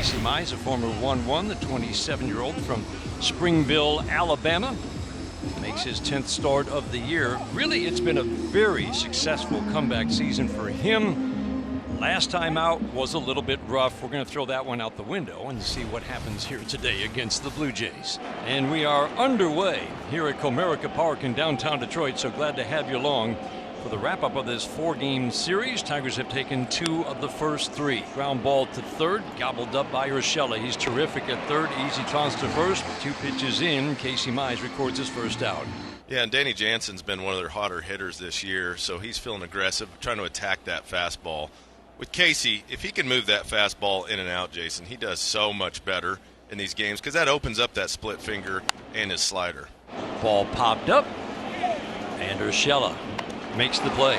Casey Mize, a former 1-1, the 27-year-old from Springville, Alabama, makes his 10th start of the year. Really, it's been a very successful comeback season for him. Last time out was a little bit rough. We're going to throw that one out the window and see what happens here today against the Blue Jays. And we are underway here at Comerica Park in downtown Detroit, so glad to have you along for the wrap-up of this 4-game series. Tigers have taken 2 of the first 3. Ground ball to third, gobbled up by Urshela. He's terrific at third. Easy toss to first. 2 pitches in, Casey Mize records his first out. Yeah, and Danny Jansen's been one of their hotter hitters this year, so he's feeling aggressive, trying to attack that fastball. With Casey, if he can move that fastball in and out, Jason, he does so much better in these games because that opens up that split finger and his slider. Ball popped up, and Urshela makes the play.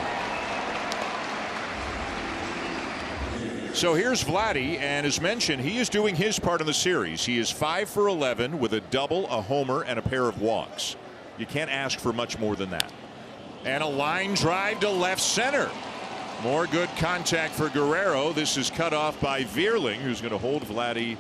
So here's Vladdy, and as mentioned, he is doing his part in the series. He is 5 for 11 with a double, a homer, and a pair of walks. You can't ask for much more than that. And a line drive to left center. More good contact for Guerrero. This is cut off by Vierling, who's going to hold Vladdy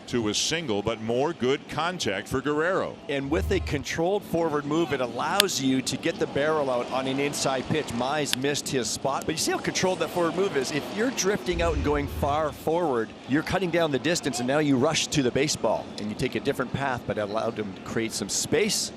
to a single, but more good contact for Guerrero. And with a controlled forward move, it allows you to get the barrel out on an inside pitch. Mize missed his spot, but you see how controlled that forward move is. If you're drifting out and going far forward, you're cutting down the distance, and now you rush to the baseball, and you take a different path, but it allowed him to create some space.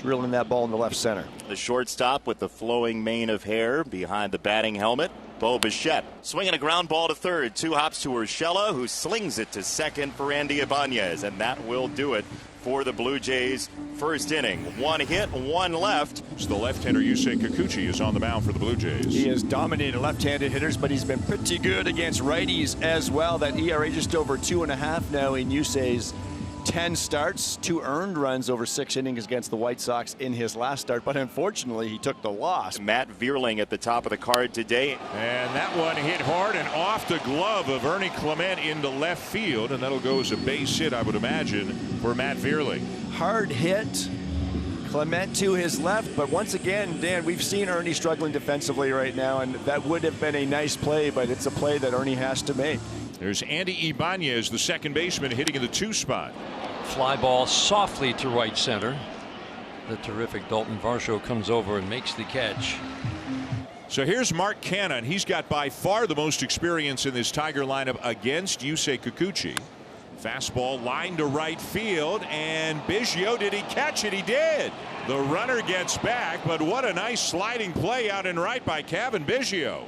Drilling that ball in the left center. The shortstop with the flowing mane of hair behind the batting helmet, Bo Bichette. Swinging a ground ball to third. 2 hops to Urshela, who slings it to second for Andy Ibanez. And that will do it for the Blue Jays. First inning. 1 hit, 1 left. So the left-hander Yusei Kikuchi is on the mound for the Blue Jays. He has dominated left-handed hitters, but he's been pretty good against righties as well. That ERA just over 2.5 now in Yusei's 10 starts, 2 earned runs over 6 innings against the White Sox in his last start, but unfortunately he took the loss. Matt Vierling at the top of the card today. And that one hit hard and off the glove of Ernie Clement into left field, and that'll go as a base hit, I would imagine, for Matt Vierling. Hard hit. Clement to his left, but once again, Dan, we've seen Ernie struggling defensively right now, and that would have been a nice play, but it's a play that Ernie has to make. There's Andy Ibanez, the second baseman, hitting in the 2 spot. Fly ball softly to right center. The terrific Dalton Varsho comes over and makes the catch. So here's Mark Cannon. He's got by far the most experience in this Tiger lineup against Yusei Kikuchi. Fastball line to right field, and Biggio, did he catch it? He did. The runner gets back, but what a nice sliding play out in right by Kevin Biggio.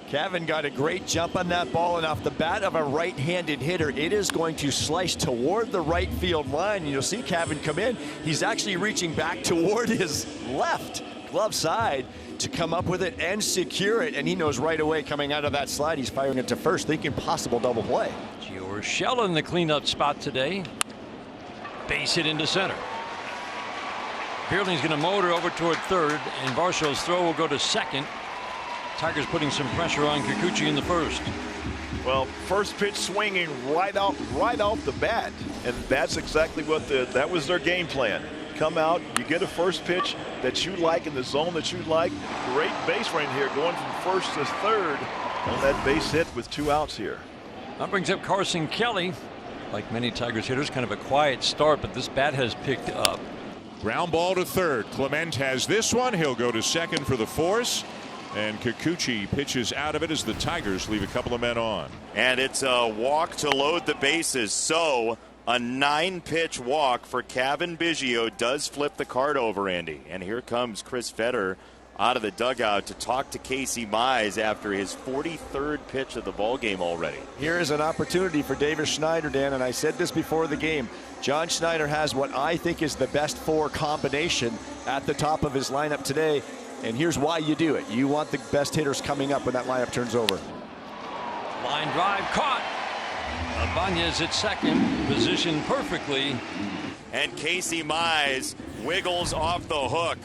Kevin got a great jump on that ball, and off the bat of a right-handed hitter, it is going to slice toward the right field line. You'll see Kevin come in. He's actually reaching back toward his left glove side to come up with it and secure it, and he knows right away coming out of that slide he's firing it to first, thinking possible double play. Urshela in the cleanup spot today. Base hit into center. Vierling's going to motor over toward third, and Varsho's throw will go to second. Tigers putting some pressure on Kikuchi in the first. Well, first pitch swinging right off the bat, and that's exactly what that was their game plan. Come out, you get a first pitch that you like in the zone that you like. Great base running here, going from first to third on that base hit with 2 outs here. That brings up Carson Kelly. Like many Tigers hitters, kind of a quiet start, but this bat has picked up. Ground ball to third. Clement has this one. He'll go to second for the force. And Kikuchi pitches out of it as the Tigers leave a couple of men on. And it's a walk to load the bases. So a 9-pitch walk for Kevin Biggio does flip the card over, Andy. And here comes Chris Fetter out of the dugout to talk to Casey Mize after his 43rd pitch of the ballgame already. Here is an opportunity for Davis Schneider, Dan, and I said this before the game. John Schneider has what I think is the best 4 combination at the top of his lineup today. And here's why you do it. You want the best hitters coming up when that lineup turns over. Line drive caught. Ibanez at second, positioned perfectly. And Casey Mize wiggles off the hook.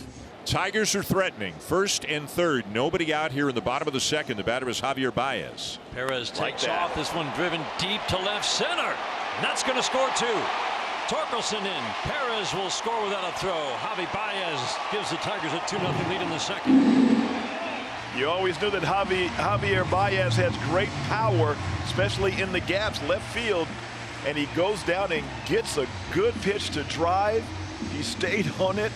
Tigers are threatening. First and third. Nobody out here in the bottom of the second. The batter is Javier Baez. Perez takes off. This one driven deep to left center. And that's going to score 2. Torkelson in. Perez will score without a throw. Javi Baez gives the Tigers a 2-0 lead in the second. You always knew that Javier Baez has great power, especially in the gaps left field. And he goes down and gets a good pitch to drive. He stayed on it,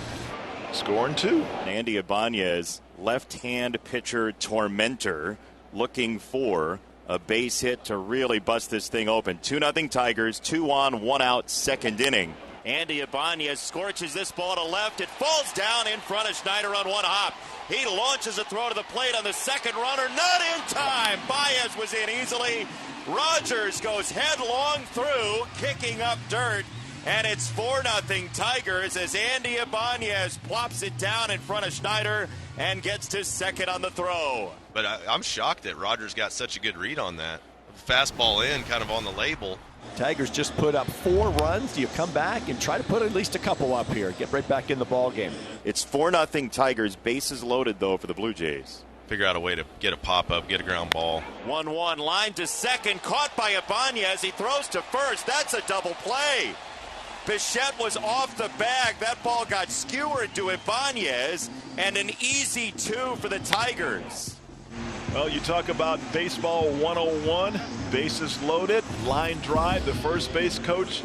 scoring 2. Andy Ibanez, left-hand pitcher tormentor, looking for a base hit to really bust this thing open. 2-0 Tigers, 2 on, 1 out, second inning. Andy Ibanez scorches this ball to left. It falls down in front of Schneider on one hop. He launches a throw to the plate on the second runner. Not in time. Baez was in easily. Rogers goes headlong through, kicking up dirt. And it's 4-0 Tigers as Andy Ibanez plops it down in front of Schneider and gets to second on the throw. But I'm shocked that Rogers got such a good read on that. Fastball in, kind of on the label. Tigers just put up 4 runs. Do you come back and try to put at least a couple up here? Get right back in the ball game. It's 4-0 Tigers. Bases loaded, though, for the Blue Jays. Figure out a way to get a pop-up, get a ground ball. 1-1, line to second, caught by Ibanez. He throws to first. That's a double play. Bichette was off the bag. That ball got skewered to Ibanez, and an easy 2 for the Tigers. Well, you talk about baseball 101, bases loaded, line drive. The first base coach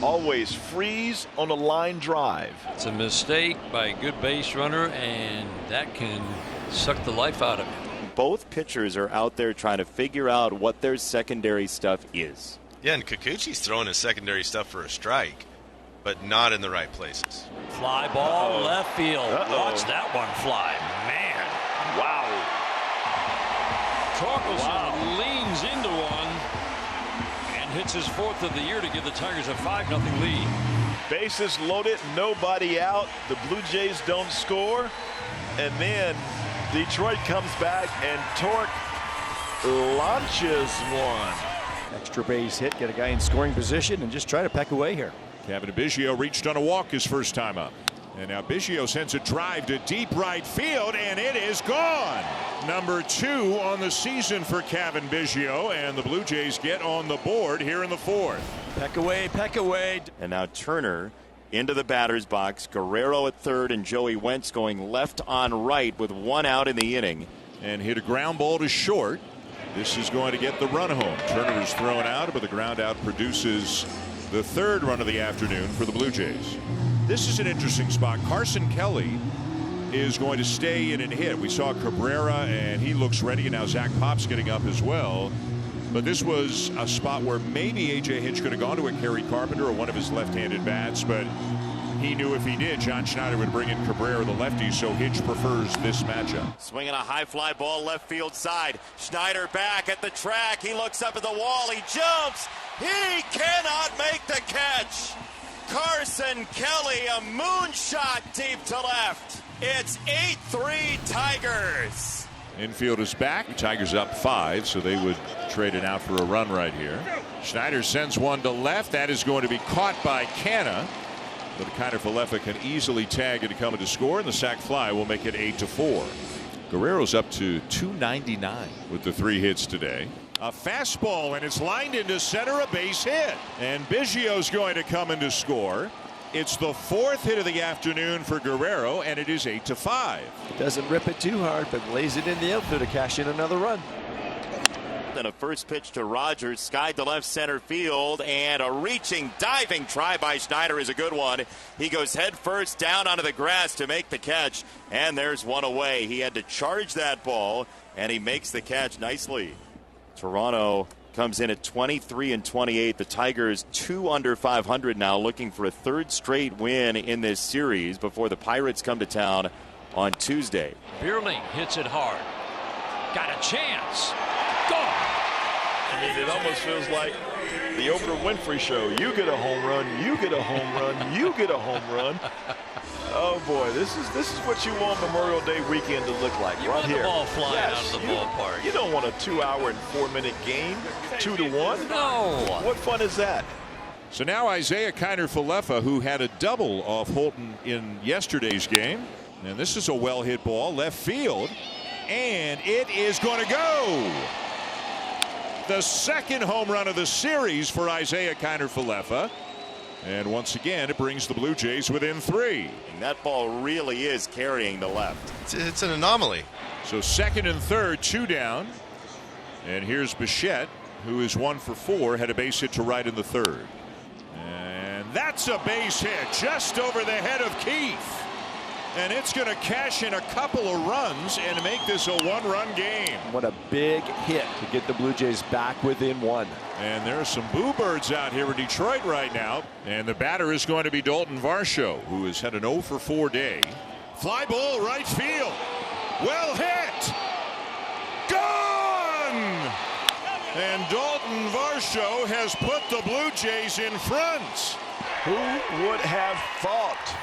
always freeze on a line drive. It's a mistake by a good base runner, and that can suck the life out of it. Both pitchers are out there trying to figure out what their secondary stuff is. Yeah, and Kikuchi's throwing his secondary stuff for a strike, but not in the right places. Fly ball left field. Watch that one fly. Man. Wow. Torkelson leans into one and hits his 4th of the year to give the Tigers a 5-0 lead. Bases loaded, nobody out. The Blue Jays don't score. And then Detroit comes back and Tork launches one. Extra base hit, get a guy in scoring position and just try to peck away here. Kevin Biggio reached on a walk his first time up. And now Biggio sends a drive to deep right field, and it is gone. Number 2 on the season for Kevin Biggio, and the Blue Jays get on the board here in the 4th. Peck away, peck away. And now Turner into the batter's box. Guerrero at third, and Joey Wentz going left on right with 1 out in the inning. And hit a ground ball to short. This is going to get the run home. Turner is thrown out, but the ground out produces the 3rd run of the afternoon for the Blue Jays. This is an interesting spot. Carson Kelly is going to stay in and hit. We saw Cabrera, and he looks ready, and now Zach Pop's getting up as well. But this was a spot where maybe A.J. Hinch could have gone to a Kerry Carpenter or one of his left-handed bats, but he knew if he did, John Schneider would bring in Cabrera, the lefty, so Hinch prefers this matchup. Swinging a high fly ball left field side. Schneider back at the track. He looks up at the wall. He jumps. He cannot make the catch. Carson Kelly, a moonshot deep to left. It's 8-3 Tigers. Infield is back. Tigers up 5, so they would trade it out for a run right here. Schneider sends one to left. That is going to be caught by Canna. But Kiner-Falefa can easily tag it to come to score, and the sac fly will make it 8-4. Guerrero's up to 299 with the 3 hits today. A fastball, and it's lined into center, a base hit. And Biggio's going to come in to score. It's the 4th hit of the afternoon for Guerrero, and it is 8-5. Doesn't rip it too hard, but lays it in the outfield to cash in another run. Then a first pitch to Rogers, skied to left center field, and a reaching, diving try by Schneider is a good one. He goes head first down onto the grass to make the catch, and there's one away. He had to charge that ball, and he makes the catch nicely. Toronto comes in at 23-28. The Tigers 2 under 500 now, looking for a 3rd straight win in this series before the Pirates come to town on Tuesday. Vierling hits it hard. Got a chance. Gone. I mean, it almost feels like the Oprah Winfrey Show. You get a home run, you get a home run, you get a home run. Oh boy, this is what you want Memorial Day weekend to look like. You right want here. the ball flying out of the ballpark. You don't want a 2-hour and 4-minute game, 2-1. No. What fun is that? So now Isaiah Kiner-Falefa, who had a double off Holton in yesterday's game. And this is a well-hit ball, left field. And it is going to go. The 2nd home run of the series for Isaiah Kiner-Falefa. And once again, it brings the Blue Jays within 3. And that ball really is carrying the left. It's an anomaly. So second and third, 2 down. And here's Bichette, who is 1 for 4, had a base hit to right in the third. And that's a base hit just over the head of Keith. And it's going to cash in a couple of runs and make this a 1-run game. What a big hit to get the Blue Jays back within 1. And there are some boo birds out here in Detroit right now. And the batter is going to be Dalton Varsho, who has had an 0 for 4 day. Fly ball right field. Well hit. Gone! And Dalton Varsho has put the Blue Jays in front. Who would have thought?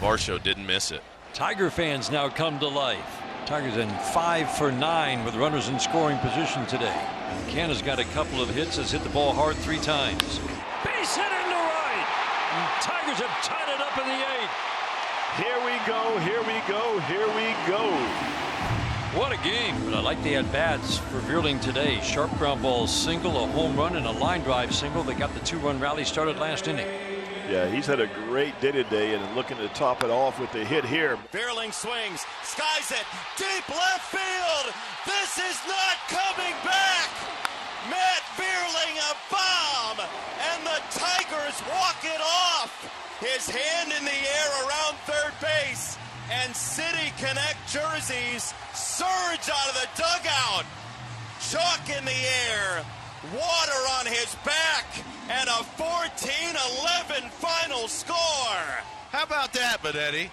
Varsho didn't miss it. Tiger fans now come to life. Tigers in 5 for 9 with runners in scoring position today. Canna's got a couple of hits, has hit the ball hard 3 times. Base hit into right. And Tigers have tied it up in the 8th. Here we go, here we go, here we go. What a game. But I like the at-bats for Vierling today. Sharp ground ball single, a home run, and a line drive single. They got the 2-run rally started last inning. Yeah, he's had a great day today and looking to top it off with the hit here. Vierling swings, skies it, deep left field. This is not coming back. Matt Vierling a bomb, and the Tigers walk it off. His hand in the air around third base, and City Connect jerseys surge out of the dugout. Chalk in the air, water on his back, and a 14-11 final score. How about that, Benetti?